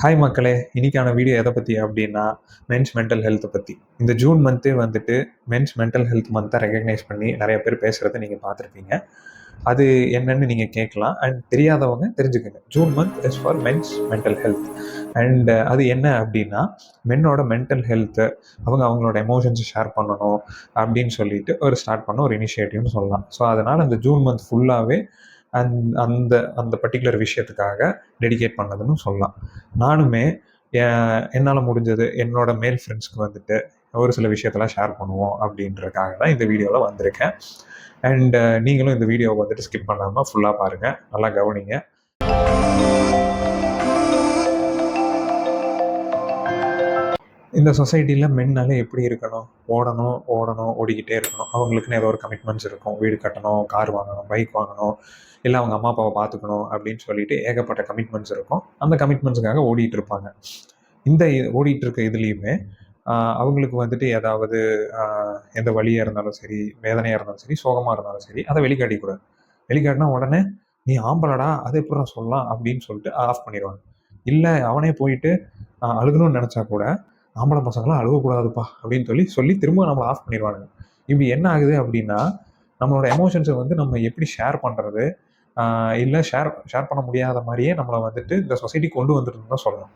Hi மக்களே! இன்னைக்கான video எத பத்தி அப்டின்னா, மென்ஸ் மென்டல் ஹெல்த்த பத்தி. இந்த ஜூன் மந்த்தே வந்துட்டு மென்ஸ் மென்டல் ஹெல்த் மந்த்தா ரெகக்னைஸ் பண்ணி நெறைய பேர் பேசுறத நீங்க பார்த்துருப்பீங்க. அது என்னன்னு நீங்க கேட்கலாம். அண்ட் தெரியாதவங்க தெரிஞ்சுக்கங்க. June month is for men's mental health. And அது என்ன அப்டின்னா, மென்னோட மென்டல் ஹெல்த்த அவங்களோட எமோஷன்ஸ ஷேர் பண்ணணும் அப்டின்னு சொல்லிட்டு ஒரு ஸ்டார்ட் பண்ண ஒரு இனிஷியேட்டிவ்னு சொல்லலாம். ஸோ அதனால இந்த ஜூன் மந்த் ஃபுல்லாவே அந் அந்த அந்த பர்ட்டிகுலர் விஷயத்துக்காக டெடிகேட் பண்ணதுன்னு சொல்லலாம். நானுமே என்னால் முடிஞ்சது என்னோட மேல் ஃப்ரெண்ட்ஸ்க்கு வந்துட்டு ஒரு சில விஷயத்தெல்லாம் ஷேர் பண்ணுவோம் அப்படின்றதுக்காக தான் இந்த வீடியோவில் வந்திருக்கேன். அண்ட் நீங்களும் இந்த வீடியோவை வந்துட்டு ஸ்கிப் பண்ணாமல் ஃபுல்லாக பாருங்கள், நல்லா கவனிங்க. இந்த சொசைட்டியில் மென்னாலே எப்படி இருக்கணும்? ஓடணும், ஓடணும், ஓடிக்கிட்டே இருக்கணும். அவங்களுக்குன்னு ஏதோ ஒரு கமிட்மெண்ட்ஸ் இருக்கும். வீடு கட்டணும், கார் வாங்கணும், பைக் வாங்கணும், இல்லை அவங்க அம்மா அப்பாவை பார்த்துக்கணும் அப்படின்னு சொல்லிட்டு ஏகப்பட்ட கமிட்மெண்ட்ஸ் இருக்கும். அந்த கமிட்மெண்ட்ஸுக்காக ஓடிட்டு இருப்பாங்க. இந்த ஓடிட்டு இருக்க இதுலேயுமே அவங்களுக்கு வந்துட்டு ஏதாவது எந்த வலியாக இருந்தாலும் சரி, வேதனையாக இருந்தாலும் சரி, சோகமாக இருந்தாலும் சரி, அதை வெளிக்காட்டிக்கூடாது. வெளிக்காட்டினா உடனே நீ ஆம்பளடா, அதை எப்படி சொல்லலாம் அப்படின்னு சொல்லிட்டு ஆஃப் பண்ணிடுவாங்க. இல்லை அவனே போயிட்டு அழுகணும்னு நினச்சா கூட ஆம்பளை பசங்களாம் அழுகக்கூடாதுப்பா அப்படின்னு சொல்லி திரும்ப நம்மளை ஆஃப் பண்ணிடுவானுங்க. இப்படி என்ன ஆகுது அப்படின்னா, நம்மளோட எமோஷன்ஸை வந்து நம்ம எப்படி ஷேர் பண்ணுறது, இல்லை ஷேர் ஷேர் பண்ண முடியாத மாதிரியே நம்மளை வந்துட்டு இந்த சொசைட்டி கொண்டு வந்துட்டுன்னு தான் சொல்லலாம்.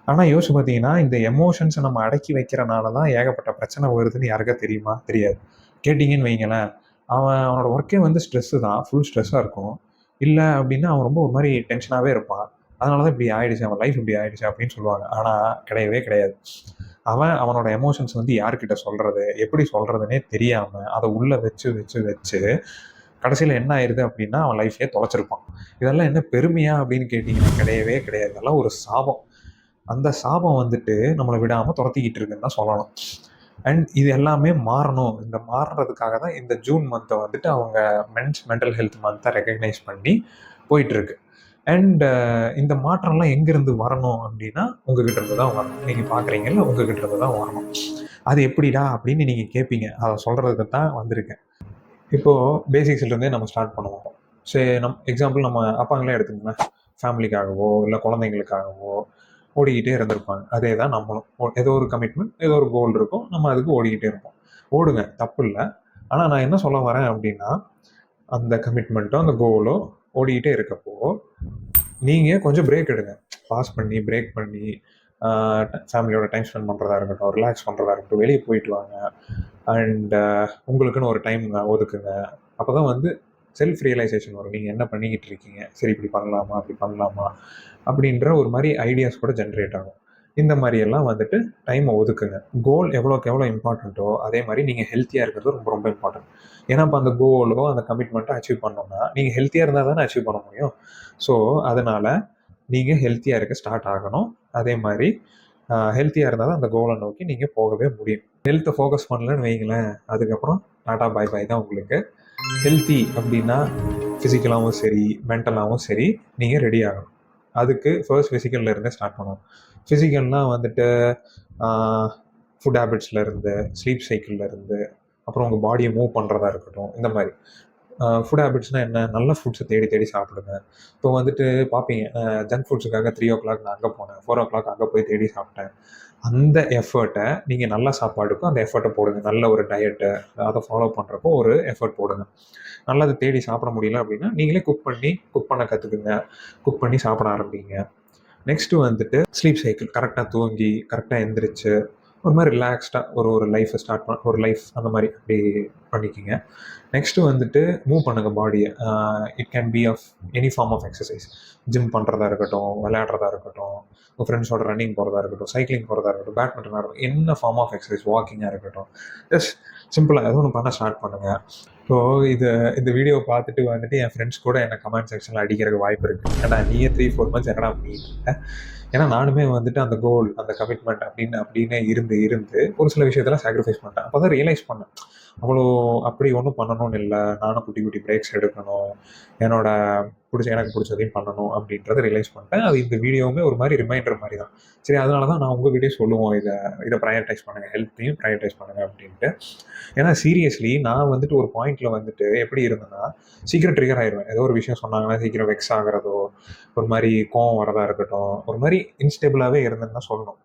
ஆனால் யோசிச்சு பார்த்தீங்கன்னா, இந்த எமோஷன்ஸை நம்ம அடக்கி வைக்கிறனால தான் ஏகப்பட்ட பிரச்சனை வருதுன்னு யாருக்கா தெரியுமா? தெரியாது. கேட்டிங்கன்னு வைங்களேன், அவனோட ஒர்க்கே வந்து ஸ்ட்ரெஸ்ஸு தான், ஃபுல் ஸ்ட்ரெஸ்ஸாக இருக்கும். இல்லை அப்படின்னா அவன் ரொம்ப ஒரு மாதிரி டென்ஷனாகவே இருப்பான். அதனால தான் இப்படி ஆயிடுச்சு, அவன் லைஃப் இப்படி ஆயிடுச்சு அப்படின்னு சொல்லுவாங்க. ஆனால் கிடையவே கிடையாது. அவனோட எமோஷன்ஸ் வந்து யார்கிட்ட சொல்கிறது, எப்படி சொல்கிறதுனே தெரியாமல் அதை உள்ளே வச்சு வச்சு வச்சு கடைசியில் என்ன ஆயிடுது அப்படின்னா அவன் லைஃபே தொலைச்சிருப்பான். இதெல்லாம் என்ன பெருமையா அப்படின்னு கேட்டிங்கன்னா கிடையவே கிடையாது. இதெல்லாம் ஒரு சாபம். அந்த சாபம் வந்துட்டு நம்மளை விடாமல் துரத்திக்கிட்டு இருக்குன்னு தான் சொல்லணும். அண்ட் இது எல்லாமே மாறணும். இந்த மாறுறதுக்காக தான் இந்த ஜூன் மந்த்தை வந்துட்டு அவங்க மென்ஸ் மென்டல் ஹெல்த் மந்த்தை ரெகக்னைஸ் பண்ணி போயிட்டுருக்கு. அண்ட் இந்த மாற்றம்லாம் எங்கேருந்து வரணும் அப்படின்னா உங்ககிட்ட இருந்து தான் வரணும். நீங்கள் பார்க்குறீங்கல்ல, உங்ககிட்ட இருந்து தான் வரணும். அது எப்படிடா அப்படின்னு நீங்கள் கேட்பீங்க. அதை சொல்கிறதுக்கு தான் வந்திருக்கேன். இப்போது பேசிக்ஸ்லேருந்தே நம்ம ஸ்டார்ட் பண்ணுவோம். சரி, எக்ஸாம்பிள் நம்ம அப்பாங்களே எடுத்துக்கோங்களேன். ஃபேமிலிக்காகவோ இல்லை குழந்தைங்களுக்காகவோ ஓடிக்கிட்டே இருந்திருப்பாங்க. அதே தான் நம்மளும் ஏதோ ஒரு கமிட்மெண்ட், ஏதோ ஒரு கோல் இருக்கும், நம்ம அதுக்கு ஓடிக்கிட்டே இருப்போம். ஓடுங்க, தப்பு இல்லை. ஆனால் நான் என்ன சொல்ல வரேன் அப்படின்னா, அந்த கமிட்மெண்ட்டோ அந்த கோலோ ஓடிக்கிட்டே இருக்கப்போ நீங்கள் கொஞ்சம் பிரேக் எடுங்க. பாஸ் பண்ணி பிரேக் பண்ணி ஃபேமிலியோட டைம் ஸ்பெண்ட் பண்ணுறதா இருக்கட்டும், ரிலாக்ஸ் பண்ணுறதா இருக்கட்டும், வெளியே போயிட்டு வாங்க. அண்ட் உங்களுக்குன்னு ஒரு டைம் ஒதுக்குங்க. அப்போ தான் வந்து செல்ஃப் ரியலைசேஷன் வரும். நீங்கள் என்ன பண்ணிக்கிட்டு இருக்கீங்க, சரி இப்படி பண்ணலாமா, அப்படி பண்ணலாமா அப்படின்ற ஒரு மாதிரி ஐடியாஸ் கூட ஜென்ரேட் ஆகும். இந்த மாதிரியெல்லாம் வந்துட்டு டைமை ஒதுக்குங்க. கோல் எவ்வளோக்கு எவ்வளோ இம்பார்ட்டண்ட்டோ அதே மாதிரி நீங்கள் ஹெல்த்தியாக இருக்கிறது ரொம்ப ரொம்ப இம்பார்ட்டன்ட். ஏன்னா இப்போ அந்த கோலோ அந்த கமிட்மெண்ட்டோ அச்சீவ் பண்ணோம்னா நீங்கள் ஹெல்த்தியாக இருந்தால் தானே அச்சீவ் பண்ண முடியும். ஸோ அதனால் நீங்கள் ஹெல்த்தியாக இருக்க ஸ்டார்ட் ஆகணும். அதே மாதிரி ஹெல்த்தியாக இருந்தால் தான் அந்த கோலை நோக்கி நீங்கள் போகவே முடியும். ஹெல்த்தை ஃபோக்கஸ் பண்ணலன்னு வைங்களேன், அதுக்கப்புறம் டாட்டா பாய் பாய் தான் உங்களுக்கு. ஹெல்த்தி அப்படின்னா ஃபிசிக்கலாகவும் சரி, மென்டலாகவும் சரி, நீங்கள் ரெடி ஆகணும். அதுக்கு ஃபர்ஸ்ட் ஃபிசிக்கலில் இருந்தே ஸ்டார்ட் பண்ணணும். ஃபிசிக்கல்னால் வந்துட்டு ஃபுட் ஹேபிட்ஸ்லேருந்து, ஸ்லீப் சைக்கிள்லேருந்து, அப்புறம் உங்கள் பாடியை மூவ் பண்ணுறதா இருக்கட்டும், இந்த மாதிரி. ஃபுட் ஹேபிட்ஸ்னால் என்ன? நல்ல ஃபுட்ஸை தேடி தேடி சாப்பிடுங்க. இப்போ வந்துட்டு பார்ப்பீங்க, ஜங்க் ஃபுட்ஸுக்காக 3:00 நான் அங்கே போனேன், 4:00 அங்கே போய் தேடி சாப்பிட்டேன். அந்த எஃபர்ட்டை நீங்கள் நல்ல சாப்பாடுக்கும் அந்த எஃபர்ட்டை போடுங்க. நல்ல ஒரு டயட்டை அதை ஃபாலோ பண்ணுறப்போ ஒரு எஃபர்ட் போடுங்க. நல்லது தேடி சாப்பிட முடியல அப்படின்னா நீங்களே குக் பண்ண கற்றுக்குங்க. குக் பண்ணி சாப்பிட ஆரம்பிங்க. நெக்ஸ்ட்டு வந்துட்டு ஸ்லீப் சைக்கிள். கரெக்டாக தூங்கி கரெக்டாக எந்திரிச்சு ஒரு மாதிரி ரிலாக்ஸ்டாக ஒரு லைஃப்பை ஸ்டார்ட் ஒரு லைஃப் அந்த மாதிரி அப்படி பண்ணிக்கிங்க. நெக்ஸ்ட்டு வந்துட்டு மூவ் பண்ணுங்கள் பாடியை. It can be of any form of exercise. Gym பண்ணுறதா இருக்கட்டும், விளையாடுறதா இருக்கட்டும், உங்கள் ஃப்ரெண்ட்ஸோட ரன்னிங் போகிறதா இருக்கட்டும், சைக்கிளிங் போகிறதா இருக்கட்டும், பேட்மிண்டன் ஆடணும், என்ன ஃபார்ம் ஆஃப் எக்ஸசைஸ், வாக்கிங்காக இருக்கட்டும், ஜஸ்ட் சிம்பிளாக ஏதோ ஒன்று பண்ண ஸ்டார்ட் பண்ணுங்கள். ஸோ இந்த வீடியோ பார்த்துட்டு வந்துட்டு என் ஃப்ரெண்ட்ஸ் கூட என்னை கமெண்ட் செக்ஷனில் அடிக்கிறதுக்கு வாய்ப்பு இருக்குது. ஏன்னா நீயே 3-4 மந்த்ஸ் என்னடா பண்ணிட்டு இருக்கேன். ஏன்னா நானுமே வந்துட்டு அந்த கோல், அந்த கமிட்மெண்ட் அப்படின்னு இருந்து ஒரு சில விஷயத்தெல்லாம் சாக்ரிஃபைஸ் பண்ணிட்டேன். அப்போ தான் ரியலைஸ் பண்ணேன், அவ்வளோ அப்படி ஒன்றும் பண்ணணும்னு இல்லை, நானும் குட்டி குட்டி பிரேக்ஸ் எடுக்கணும், எனக்கு பிடிச்சதையும் பண்ணணும் அப்படின்றத ரியலைஸ் பண்ணிட்டேன். அது இந்த வீடியோவுமே ஒரு மாதிரி ரிமைண்டர் மாதிரி தான். சரி, அதனால தான் நான் உங்ககிட்டயே சொல்லுவோம், இதை ப்ரையாரிட்டைஸ் பண்ணுங்கள், ஹெல்த்தையும் ப்ரையாரிட்டைஸ் பண்ணுங்கள் அப்படின்ட்டு. ஏன்னா சீரியஸ்லி நான் வந்துட்டு ஒரு பாயிண்ட்டில் வந்துட்டு எப்படி இருந்தேன்னா, சீக்கிரம் ட்ரிகர் ஆயிடுவேன். ஏதோ ஒரு விஷயம் சொன்னாங்கன்னா சீக்கிரம் வெக்ஸ் ஆகுறதோ, ஒரு மாதிரி கோவம் வரதா இருக்கட்டும், ஒரு மாதிரி இன்ஸ்டேபிளாகவே இருந்தேன்னு தான் சொல்லணும்.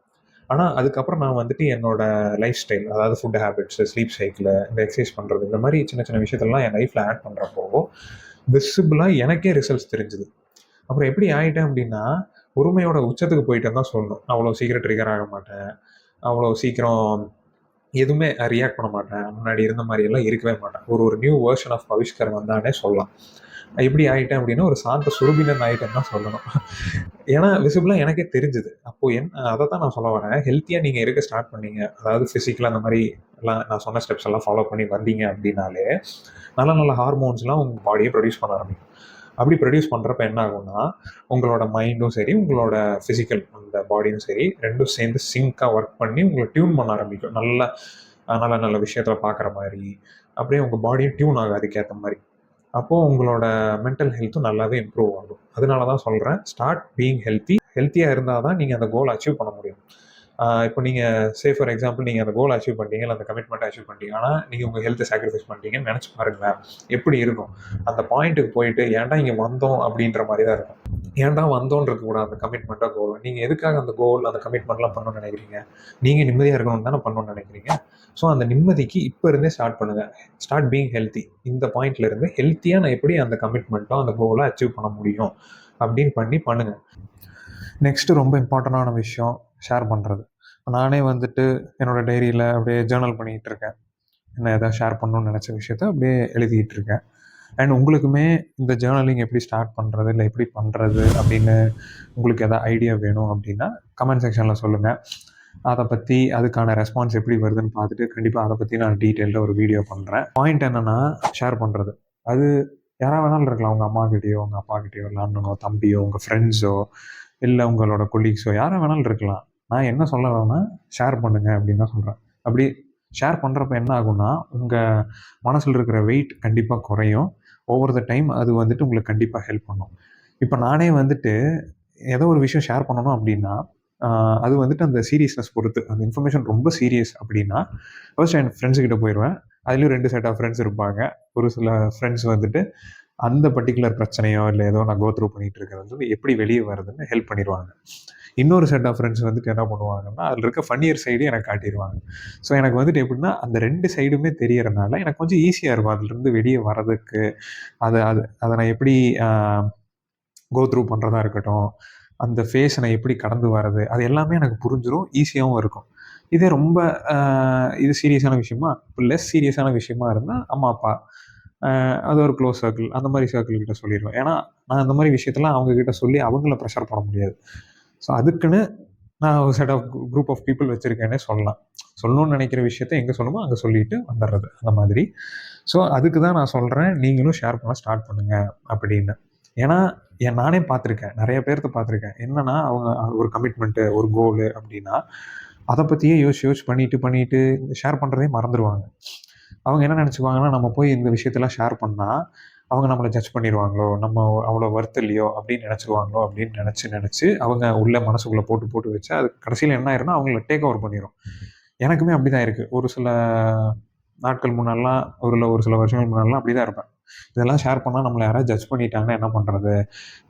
ஆனால் அதுக்கப்புறம் நான் வந்துட்டு என்னோட லைஃப் ஸ்டைல், அதாவது ஃபுட் ஹேபிட்ஸு, ஸ்லீப் சைக்கிள், இந்த எக்ஸசைஸ் பண்ணுறது, இந்த மாதிரி சின்ன சின்ன விஷயத்தெல்லாம் என் லைஃப்பில் ஆட் பண்ணுறப்போ விசிபிளாக எனக்கே ரிசல்ட்ஸ் தெரிஞ்சுது. அப்புறம் எப்படி ஆகிட்டேன் அப்படின்னா, பொறுமையோட உச்சத்துக்கு போயிட்டேன்னு தான் சொல்லணும். அவ்வளோ சீக்கிரம் ட்ரிகர் ஆக மாட்டேன், அவ்வளோ சீக்கிரம் எதுவுமே ரியாக்ட் பண்ண மாட்டேன், முன்னாடி இருந்த மாதிரியெல்லாம் இருக்கவே மாட்டேன். ஒரு நியூ வெர்ஷன் ஆஃப் பவிஷ்கர் வந்தானே சொல்லலாம். எப்படி ஆகிட்டேன் அப்படின்னா, ஒரு சாந்த சுரபினன் ஆகிட்டேன்னு தான் சொல்லணும். ஏன்னா விசிபிளாக எனக்கே தெரிஞ்சுது. அப்போது அதை தான் நான் சொல்ல வரேன். ஹெல்த்தியாக நீங்கள் இருக்க ஸ்டார்ட் பண்ணீங்க, அதாவது ஃபிசிக்கலாக அந்த மாதிரி எல்லாம் நான் சொன்ன ஸ்டெப்ஸ் எல்லாம் ஃபாலோ பண்ணி வந்தீங்க அப்படின்னாலே நல்ல நல்ல ஹார்மோன்ஸ்லாம் உங்கள் பாடியை ப்ரொடியூஸ் பண்ண ஆரம்பிக்கும். அப்படி ப்ரொடியூஸ் பண்ணுறப்ப என்ன ஆகும்னா, உங்களோட மைண்டும் சரி, உங்களோட ஃபிசிக்கல் அந்த பாடியும் சரி, ரெண்டும் சேர்ந்து சிங்காக ஒர்க் பண்ணி உங்களை டியூன் பண்ண ஆரம்பிக்கும். நல்ல நல்ல விஷயத்தில் பார்க்குற மாதிரி, அப்படியே உங்கள் பாடியும் டியூன் ஆகும் அதுக்கேற்ற மாதிரி. அப்போது உங்களோட மென்டல் ஹெல்த்தும் நல்லாவே இம்ப்ரூவ் ஆகும். அதனால தான் சொல்கிறேன், ஸ்டார்ட் பீயிங் ஹெல்த்தி. ஹெல்த்தியாக இருந்தால் தான் நீங்கள் அந்த கோல் அச்சீவ் பண்ண முடியும். இப்போ நீங்கள் ஃபார் எக்ஸாம்பிள் நீங்கள் அந்த கோல் அச்சீவ் பண்ணிட்டீங்க, இல்லை அந்த கமிட்மெண்ட்டை அச்சீவ் பண்ணிட்டீங்க, ஆனால் நீங்கள் உங்கள் ஹெல்த்தை சாக்ரிஃபைஸ் பண்ணிட்டீங்கன்னு நினச்சி பாருங்களேன், எப்படி இருக்கும். அந்த பாயிண்ட்டுக்கு போயிட்டு ஏன்டா இங்கே வந்தோம் அப்படின்ற மாதிரி தான் இருக்கும். ஏன்டா வந்தோன்றது கூட அந்த கமிட்மெண்ட்டாக கோல், நீங்கள் எதுக்காக அந்த கோல் அந்த கமிட்மெண்ட்லாம் பண்ணணும்னு நினைக்கிறீங்க? நீங்கள் நிம்மதியாக இருக்கணும்னு தானே பண்ணணும்னு நினைக்கிறீங்க. ஸோ அந்த நிம்மதிக்கு இப்போ இருந்தே ஸ்டார்ட் பண்ணுங்கள். Start being healthy. இந்த பாயிண்ட்ல இருந்து ஹெல்த்தியாக நான் எப்படி அந்த கமிட்மெண்ட்டோ அந்த கோலை அச்சீவ் பண்ண முடியும் அப்படின்னு பண்ணுங்கள். நெக்ஸ்ட்டு ரொம்ப இம்பார்ட்டண்டான விஷயம் ஷேர் பண்ணுறது. நானே வந்துட்டு என்னோடய டைரியில் அப்படியே ஜேர்னல் பண்ணிகிட்டு இருக்கேன். என்ன எதாவது ஷேர் பண்ணணும்னு நினச்ச விஷயத்த அப்படியே எழுதிக்கிட்டு இருக்கேன். அண்ட் உங்களுக்குமே இந்த ஜேர்னலிங் எப்படி ஸ்டார்ட் பண்ணுறது, இல்லை எப்படி பண்ணுறது அப்படின்னு உங்களுக்கு எதாவது ஐடியா வேணும் அப்படின்னா கமெண்ட் செக்ஷனில் சொல்லுங்கள். அதை பற்றி அதுக்கான ரெஸ்பான்ஸ் எப்படி வருதுன்னு பார்த்துட்டு கண்டிப்பாக அதை பற்றி நான் டீட்டெயில்டாக ஒரு வீடியோ பண்ணுறேன். பாயிண்ட் என்னென்னா, ஷேர் பண்ணுறது. அது யாராக வேணாலும் இருக்கலாம். உங்கள் அம்மாக்கிட்டேயோ, உங்கள் அப்பாக்கிட்டேயோ, இல்லை அண்ணனோ, தம்பியோ, உங்கள் ஃப்ரெண்ட்ஸோ, இல்லை உங்களோட கொலீக்ஸோ, யாராக வேணாலும் இருக்கலாம். நான் என்ன சொல்ல வரேன்னா, ஷேர் பண்ணுங்கள் அப்படின்னு தான் சொல்கிறேன். அப்படி ஷேர் பண்ணுறப்ப என்ன ஆகும்னா, உங்கள் மனசில் இருக்கிற வெயிட் கண்டிப்பாக குறையும். ஓவர் த டைம் அது வந்துட்டு உங்களுக்கு கண்டிப்பாக ஹெல்ப் பண்ணும். இப்போ நானே வந்துட்டு ஏதோ ஒரு விஷயம் ஷேர் பண்ணணும் அப்படின்னா, அது வந்துட்டு அந்த சீரியஸ்னஸ் பொறுத்து. அந்த இன்ஃபர்மேஷன் ரொம்ப சீரியஸ் அப்படின்னா ஃபர்ஸ்ட் என் ஃப்ரெண்ட்ஸுக்கிட்ட போயிடுவேன். அதுலேயும் 2 செட் ஆஃப் ஃப்ரெண்ட்ஸ் இருப்பாங்க. ஒரு சில ஃப்ரெண்ட்ஸ் வந்துட்டு அந்த பர்டிகுலர் பிரச்சனையோ, இல்லை ஏதோ நான் கோ த்ரூ பண்ணிகிட்டு இருக்கிறது வந்து எப்படி வெளியே வருதுன்னு ஹெல்ப் பண்ணிடுவாங்க. இன்னொரு செட் ஆஃப் ஃப்ரெண்ட்ஸ் வந்துட்டு என்ன பண்ணுவாங்கன்னா, அதில் இருக்க ஃபன்னியர் சைடு எனக்கு காட்டிடுவாங்க. ஸோ எனக்கு வந்துட்டு எப்படின்னா, அந்த 2 சைடுமே தெரியறனால எனக்கு கொஞ்சம் ஈஸியாக இருக்கும் அதுலேருந்து வெளியே வர்றதுக்கு. அதை அதை அதை நான் எப்படி கோ த்ரூ பண்ணுறதா இருக்கட்டும், அந்த ஃபேஸை நான் எப்படி கடந்து வர்றது, அது எல்லாமே எனக்கு புரிஞ்சிடும், ஈஸியாகவும் இருக்கும். இதே ரொம்ப இது சீரியஸான விஷயமா, இப்போ லெஸ் சீரியஸான விஷயமா இருந்தால் அம்மா, அப்பா, அது ஒரு க்ளோஸ் சர்க்கிள், அந்த மாதிரி சர்க்கிள்கிட்ட சொல்லிடுவேன். ஏன்னா நான் அந்த மாதிரி விஷயத்தெல்லாம் அவங்கக்கிட்ட சொல்லி அவங்கள ப்ரெஷர் பண்ண முடியாது. ஸோ அதுக்குன்னு நான் ஒரு set of group of people வச்சுருக்கேன்னே சொல்லலாம். சொல்லணும்னு நினைக்கிற விஷயத்த எங்கே சொல்லணுமோ அங்கே சொல்லிட்டு வந்துடுறது, அந்த மாதிரி. ஸோ அதுக்கு தான் நான் சொல்கிறேன், நீங்களும் ஷேர் பண்ண ஸ்டார்ட் பண்ணுங்கள் அப்படின்னு. ஏன்னா நானே பார்த்துருக்கேன், நிறைய பேர்த்த பார்த்துருக்கேன். என்னென்னா, அவங்க ஒரு கமிட்மெண்ட்டு, ஒரு கோலு அப்படின்னா அதை பற்றியே யோசிச்சு பண்ணிட்டு ஷேர் பண்ணுறதே மறந்துடுவாங்க. அவங்க என்ன நினச்சிக்குவாங்கன்னா, நம்ம போய் இந்த விஷயத்தெல்லாம் ஷேர் பண்ணால் அவங்க நம்மளை ஜட்ஜ் பண்ணிடுவாங்களோ, நம்ம அவ்வளோ ஒர்த் இல்லையோ அப்படின்னு நினச்சிருவாங்களோ அப்படின்னு நினச்சி அவங்க உள்ள மனசுக்குள்ளே போட்டு வச்சு அது கடைசியில் என்ன ஆயிரும்னா அவங்கள டேக் ஓவர் பண்ணிடும். எனக்குமே அப்படி தான் இருக்குது. ஒரு சில நாட்கள் முன்னாடிலாம், ஒரு சில வருஷங்கள் முன்னாடிலாம் அப்படி தான் இருப்பேன். இதெல்லாம் ஷேர் பண்ணால் நம்மளை யாராவது ஜட்ஜ் பண்ணிட்டாங்கன்னா என்ன பண்ணுறது,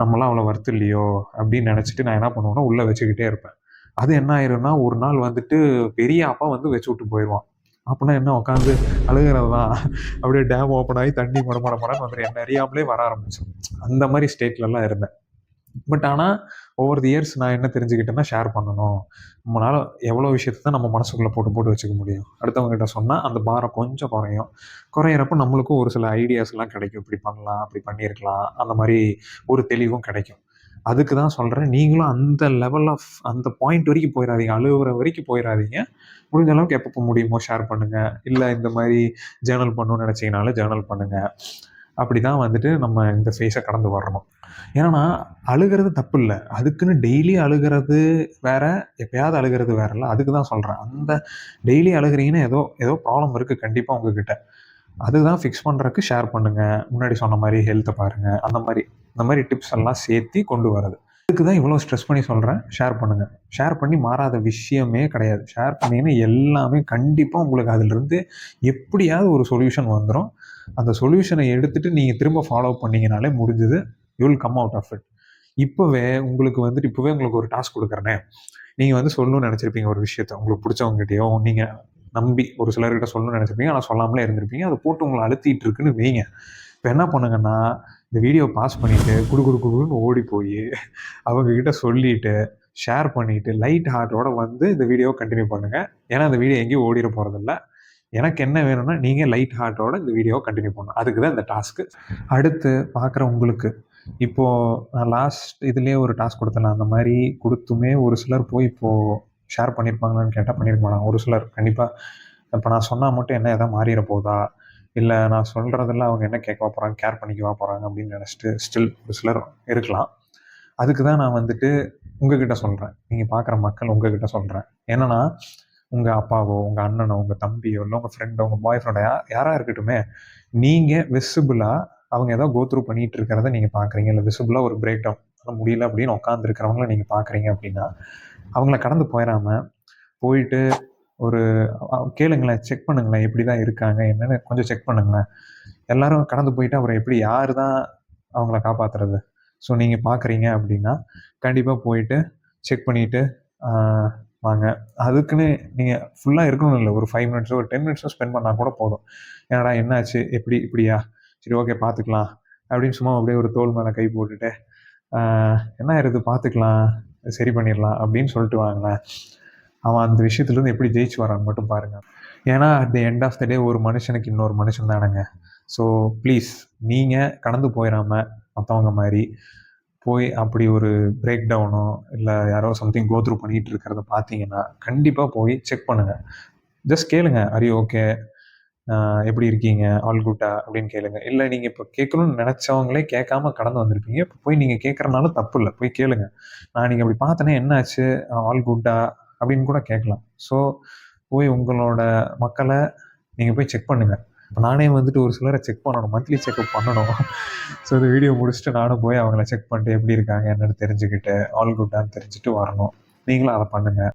நம்மளாம் அவ்வளோ ஒர்த் இல்லையோ அப்படின்னு நினச்சிட்டு நான் என்ன பண்ணுவேன்னா உள்ளே வச்சுக்கிட்டே இருப்பேன். அது என்ன ஆயிரும்னா, ஒரு நாள் வந்துட்டு பெரிய அப்பா வந்து வச்சு விட்டு போயிடுவான். அப்படின்னா என்ன, உட்காந்து அழுகிறது தான். அப்படியே டேம் ஓப்பன் ஆகி தண்ணி மடமடன்னு வந்துடும். என்ன அறியாமலே வர ஆரம்பிச்சோம். அந்த மாதிரி ஸ்டேட்லலாம் இருந்தேன். பட் ஆனால் ஓவர் தி இயர்ஸ் நான் என்ன தெரிஞ்சுக்கிட்டேன்னா, ஷேர் பண்ணணும். நம்மளால் எவ்வளோ விஷயத்த தான் நம்ம மனசுக்குள்ளே போட்டு வச்சுக்க முடியும். அடுத்தவங்ககிட்ட சொன்னால் அந்த பாரம் கொஞ்சம் குறையும். குறையிறப்ப நம்மளுக்கும் ஒரு சில ஐடியாஸ்லாம் கிடைக்கும். இப்படி பண்ணலாம், அப்படி பண்ணியிருக்கலாம், அந்த மாதிரி ஒரு தெளிவும் கிடைக்கும். அதுக்கு தான் சொல்கிறேன், நீங்களும் அந்த லெவல் ஆஃப் அந்த பாயிண்ட் வரைக்கும் போயிடாதீங்க, அழுகுற வரைக்கும் போயிடாதீங்க. முடிஞ்ச அளவுக்கு எப்போ முடியுமோ ஷேர் பண்ணுங்கள். இல்லை இந்த மாதிரி ஜேர்னல் பண்ணணும்னு நினச்சிங்கனாலும் ஜேர்னல் பண்ணுங்கள். அப்படி தான் வந்துட்டு நம்ம இந்த ஃபேஸை கடந்து வரணும். ஏன்னா அழுகிறது தப்பு இல்லை, அதுக்குன்னு டெய்லி அழுகிறது வேற, எப்பயாவது அழுகிறது வேறல்ல. அதுக்கு தான் சொல்கிறேன், அந்த டெய்லி அழுகிறீங்கன்னா ஏதோ ப்ராப்ளம் இருக்குது கண்டிப்பாக உங்ககிட்ட. அதுதான் ஃபிக்ஸ் பண்ணுறதுக்கு ஷேர் பண்ணுங்கள். முன்னாடி சொன்ன மாதிரி ஹெல்த்தை பாருங்கள், அந்த மாதிரி டிப்ஸ் எல்லாம் சேர்த்து கொண்டு வரது. அதுக்கு தான் இவ்வளோ ஸ்ட்ரெஸ் பண்ணி சொல்கிறேன், ஷேர் பண்ணுங்கள். ஷேர் பண்ணி மாறாத விஷயமே கிடையாது. ஷேர் பண்ணிங்கன்னா எல்லாமே கண்டிப்பாக உங்களுக்கு அதிலிருந்து எப்படியாவது ஒரு சொல்யூஷன் வந்துடும். அந்த சொல்யூஷனை எடுத்துட்டு நீங்கள் திரும்ப ஃபாலோ பண்ணீங்கனாலே முடிஞ்சது. You will come out of it. இப்போவே உங்களுக்கு ஒரு டாஸ்க் கொடுக்குறேனே, நீங்கள் வந்து சொல்லணும்னு நினச்சிருப்பீங்க ஒரு விஷயத்த உங்களுக்கு பிடிச்சவங்ககிட்டயோ, நீங்கள் நம்பி ஒரு சிலர்கிட்ட சொல்லணும்னு நினச்சிருப்பீங்க, ஆனால் சொல்லாமலே இருந்திருப்பீங்க. அதை போட்டு உங்களை அழுத்திட்டு இருக்குன்னு வைங்க. இப்போ என்ன பண்ணுங்கன்னா, இந்த வீடியோ பாஸ் பண்ணிவிட்டு குடு குடு குடுன்னு ஓடி போய் அவங்கக்கிட்ட சொல்லிவிட்டு ஷேர் பண்ணிவிட்டு லைட் ஹார்ட்டோட வந்து இந்த வீடியோவை கண்டினியூ பண்ணுங்கள். ஏன்னா அந்த வீடியோ எங்கேயும் ஓடிட போகிறதில்ல. எனக்கு என்ன வேணும்னா, நீங்கள் லைட் ஹார்ட்டோட இந்த வீடியோவை கண்டினியூ பண்ணணும். அதுக்கு தான் இந்த டாஸ்க்கு. அடுத்து பார்க்குற உங்களுக்கு, இப்போது நான் லாஸ்ட் இதுலேயே ஒரு டாஸ்க் கொடுத்தேன். அந்த மாதிரி கொடுத்துமே ஒரு சிலர் போய் இப்போது ஷேர் பண்ணியிருப்பாங்களான்னு கேட்டால் பண்ணியிருக்க மாட்டாங்க. ஒரு சிலர் கண்டிப்பாக இப்போ நான் சொன்னால் மட்டும் என்ன எதாவது மாறிட போகுதா, இல்லை நான் சொல்கிறதெல்லாம் அவங்க என்ன கேட்கவா போகிறாங்க, கேர் பண்ணிக்கவா போகிறாங்க அப்படின்னு நினச்சிட்டு ஸ்டில் ஒரு சிலர் இருக்கலாம். அதுக்கு தான் நான் வந்துட்டு உங்ககிட்ட சொல்கிறேன். நீங்கள் பார்க்குற மக்கள் உங்ககிட்ட சொல்கிறேன். என்னென்னா, உங்கள் அப்பாவோ, உங்கள் அண்ணனோ, உங்கள் தம்பியோ, இல்லை உங்கள் ஃப்ரெண்டோ, உங்கள் பாய் ஃப்ரெண்டோ யாராக இருக்கட்டுமே, நீங்கள் விசிபிளாக அவங்க ஏதோ கோ த்ரூ பண்ணிகிட்டு இருக்கிறத நீங்கள் பார்க்குறீங்க, இல்லை விசிபிளாக ஒரு பிரேக் டவுன் பண்ண முடியல அப்படின்னு உட்காந்துருக்கிறவங்கள நீங்கள் பார்க்குறீங்க அப்படின்னா, அவங்கள கடந்து போயிடாமல் போயிட்டு ஒரு கேளுங்களேன், செக் பண்ணுங்களேன், எப்படி தான் இருக்காங்க என்னென்னு கொஞ்சம் செக் பண்ணுங்களேன். எல்லோரும் கடந்து போயிட்டு அப்புறம் எப்படி யார் தான் அவங்கள காப்பாற்றுறது? ஸோ நீங்கள் பார்க்குறீங்க அப்படின்னா கண்டிப்பாக போயிட்டு செக் பண்ணிவிட்டு வாங்க. அதுக்குன்னு நீங்கள் ஃபுல்லாக இருக்கணும்னு இல்லை. ஒரு 5 மினிட்ஸோ ஒரு 10 மினிட்ஸோ ஸ்பெண்ட் பண்ணால் கூட போதும். என்னடா என்னாச்சு, எப்படி இப்படியா, சரி ஓகே பார்த்துக்கலாம் அப்படின்னு சும்மா அப்படியே ஒரு தோள் மேலே கை போட்டுட்டு என்ன ஆயிருது பார்த்துக்கலாம், சரி பண்ணிடலாம் அப்படின்னு சொல்லிட்டு வாங்களேன். அவன் அந்த விஷயத்துலேருந்து எப்படி ஜெயிச்சு வரான்னு மட்டும் பாருங்கள். ஏன்னா at the end of the day ஒரு மனுஷனுக்கு இன்னொரு மனுஷன் தானேங்க. ஸோ ப்ளீஸ் நீங்கள் கடந்து போயிடாமல் மற்றவங்க மாதிரி போய் அப்படி ஒரு பிரேக் டவுனோ இல்லை யாரோ சம்திங் கோ த்ரூ பண்ணிகிட்டு இருக்கிறத பார்த்தீங்கன்னா கண்டிப்பாக போய் செக் பண்ணுங்கள். ஜஸ்ட் கேளுங்க, ஆர் யூ ஓகே, எப்படி இருக்கீங்க, ஆல் குட்டா அப்படின்னு கேளுங்க. இல்லை நீங்கள் இப்போ கேட்கணும்னு நினச்சவங்களே கேட்காம கடந்து வந்திருப்பீங்க. இப்போ போய் நீங்கள் கேட்குறனாலும் தப்பு இல்லை, போய் கேளுங்க. நான் நீங்கள் அப்படி பார்த்தனே என்னாச்சு, ஆல் குட்டா அப்படின்னு கூட கேட்கலாம். ஸோ போய் உங்களோட மக்களை நீங்கள் போய் செக் பண்ணுங்கள். இப்போ நானே வந்துட்டு ஒரு சிலரை செக் பண்ணணும், மந்த்லி செக்அப் பண்ணணும். ஸோ இந்த வீடியோ முடிச்சுட்டு நானும் போய் அவங்கள செக் பண்ணிட்டு எப்படி இருக்காங்க என்னென்னு தெரிஞ்சுக்கிட்டு ஆல் குட்டான்னு தெரிஞ்சுட்டு வரணும். நீங்களும் அதை பண்ணுங்கள்.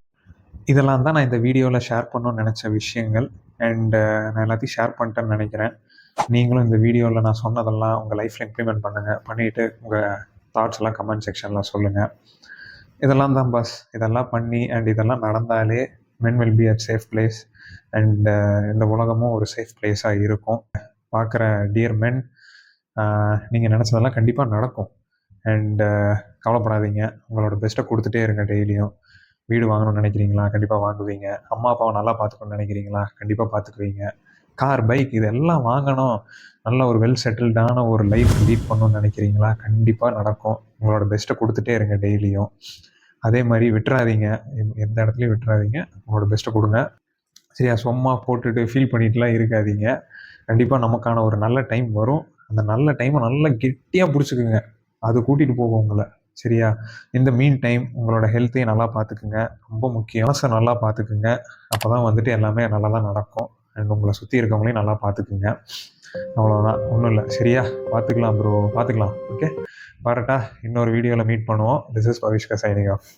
இதெல்லாம் தான் நான் இந்த வீடியோவில் ஷேர் பண்ணணும்னு நினச்ச விஷயங்கள். அண்டு நான் எல்லாத்தையும் ஷேர் பண்ணிட்டேன்னு நினைக்கிறேன். நீங்களும் இந்த வீடியோவில் நான் சொன்னதெல்லாம் உங்கள் லைஃப்பில் இம்ப்ளிமெண்ட் பண்ணுங்கள். பண்ணிவிட்டு உங்கள் தாட்ஸ் எல்லாம் கமெண்ட் செக்ஷனில் சொல்லுங்கள். இதெல்லாம் தான் பாஸ். இதெல்லாம் பண்ணி அண்ட் இதெல்லாம் நடந்தாலே men will be at safe place and இந்த உலகமும் ஒரு சேஃப் பிளேஸாக இருக்கும். பார்க்குற டியர் மென், நீங்கள் நினச்சதெல்லாம் கண்டிப்பாக நடக்கும். அண்டு கவலைப்படாதீங்க. உங்களோட பெஸ்ட்டை கொடுத்துட்டே இருங்க. டெய்லியும் வீடு வாங்கணும்னு நினைக்கிறீங்களா, கண்டிப்பாக வாங்குவீங்க. அம்மா அப்பாவை நல்லா பார்த்துக்கணும்னு நினைக்கிறீங்களா, கண்டிப்பாக பார்த்துக்குவீங்க. கார், பைக் இதெல்லாம் வாங்கணும், நல்ல ஒரு வெல் செட்டில்டான ஒரு லைஃப் லீட் பண்ணணும்னு நினைக்கிறீங்களா, கண்டிப்பாக நடக்கும். உங்களோட பெஸ்ட்டை கொடுத்துட்டே இருங்க டெய்லியும். அதே மாதிரி விட்டுறாதீங்க, எந்த இடத்துலையும் விட்டுறாதீங்க. உங்களோட பெஸ்ட்டை கொடுங்க. சரியா? சும்மா போட்டுட்டு ஃபீல் பண்ணிட்டுலாம் இருக்காதீங்க. கண்டிப்பாக நமக்கான ஒரு நல்ல டைம் வரும். அந்த நல்ல டைமை நல்லா கெட்டியாக பிடிச்சிக்குங்க. அது கூட்டிகிட்டு போகும் உங்களை. சரியா? இந்த மீன் டைம் உங்களோட ஹெல்த்தையும் நல்லா பார்த்துக்குங்க. ரொம்ப முக்கியம். மனசை நல்லா பார்த்துக்குங்க. அப்போ தான் வந்துட்டு எல்லாமே நல்லா தான் நடக்கும். அண்ட் உங்களை சுற்றி இருக்கவங்களையும் நல்லா பார்த்துக்குங்க. அவ்வளோதான், ஒன்றும் இல்லை. சரியா? பார்த்துக்கலாம் ப்ரோ, பார்த்துக்கலாம். ஓகே, வரட்டா? இன்னொரு வீடியோவில் மீட் பண்ணுவோம். This is Pavishka signing of.